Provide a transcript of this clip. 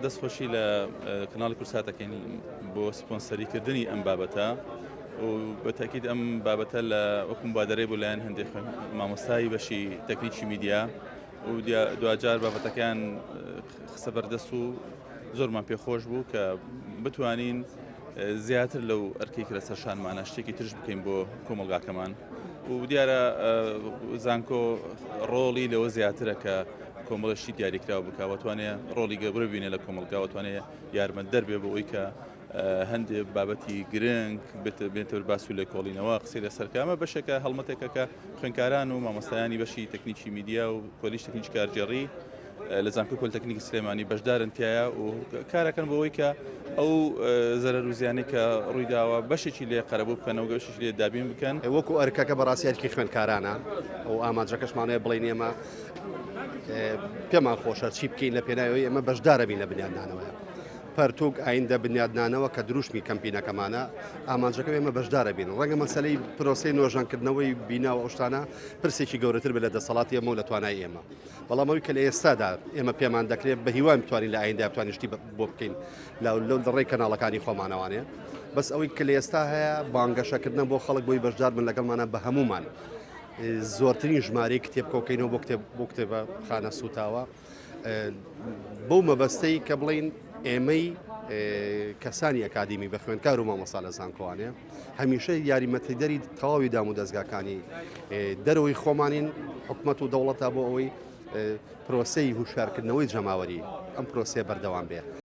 دەستخۆشی لە کەناڵی کورساتەکەین بۆ سپۆنسەریکردنی ئەم بابەتە و بەتاکید ئەم بابەتە لە وەکم بادەرەی بۆ لایەن هەندێک مامۆستایی بەشی تەکنیکی میدیا و دوجار بابەتەکان خسە بەردەست و زۆرمان پێخۆش بوو کە بتوانین زیاتر لەو ئەرکەی کە لەسەر شانمانە شتێکی ترش بکەین بۆ کۆمەلگاکەمان و دیارە زانکۆ ڕۆڵی لەوە زیاترە کە کۆمەڵشتی دیاریکراوە بکواتوانێت ڕۆڵی گەورە بینێ لە کۆمەلگاواتوانێت یارمەتدەر بێ بۆ ئەوی کە هەندێک بابەتی گرنگ بێتەوە باس و لێ کۆڵینەوە قسەی لەسەرکامە بەشێکە هەڵمەتێکە کە خوێندکاران و مامۆستایانی بەشی تەکنیکی میدیا و کۆلیژ تەکنیکی کارگێڕی لە زانکۆ پۆلیتەکنیکی سلێمانی بەشدارن تایە و کارەکەن بۆ ئەوەی کە ئەو زەرەر و زیانەی کە ڕوویداوە بەشێکی لێ قەرەبوو بکەنەوە گەشتێکی لێ دابین بکەن وەکو ئەرکەکە بەڕاستیارکی خوێندکارانە ئەو ئامانجەکەشمانەیە بڵین ئێمە پێمان خۆشە چی بکەین لە پێناوی ئێمە بەشدارە بین لە بنیادنانەوەیە پەرتوک ئایندە بنیادنانەوە کە دروشمی کەمپینەکەمانە ئامانجەکە ئێمە بەشدارە بین ڕەنگە مەسەلەی پرۆسی نۆژانکردنەوەی بیناوە ئەوشتانە پرسێکی گەورەتر بێ لە دەسەڵاتی ئێمە و لە توانای ئێمە بەڵام ئەوی کە لە ئێستادا ئێمە پێمان دەکرێت بە هیوان بتوانین لە ئایندە بتوانین شتی بۆ بکەین لەو دەڕێی کەناڵەکانی خۆمانەوانەیە بەس ئەوەی کە لە ئێستا هەیە بانگەشەکردن بۆ خەڵک بۆی بەشدار بن لەگەڵمانە بە هەمومان زۆرترین ژمارەی کتێبکەوتینەوە بۆ کتێبە خانە سوتاوە بەو مەبەستەی کە بڵین ئێمەی کەسانی ئەکادیمی بە خوێندکار و مامۆستا لە زانکۆوانێ هەمیشە یاریمەتیدەری تەواوی دام و دەستگاکانی دەرەوەی خۆمانین حکومەت و دەوڵەتە بۆ ئەوەی پرۆسەی هوشارکردنەوەی جەماوەری ئەم پرۆسەیە بەردەوام بێ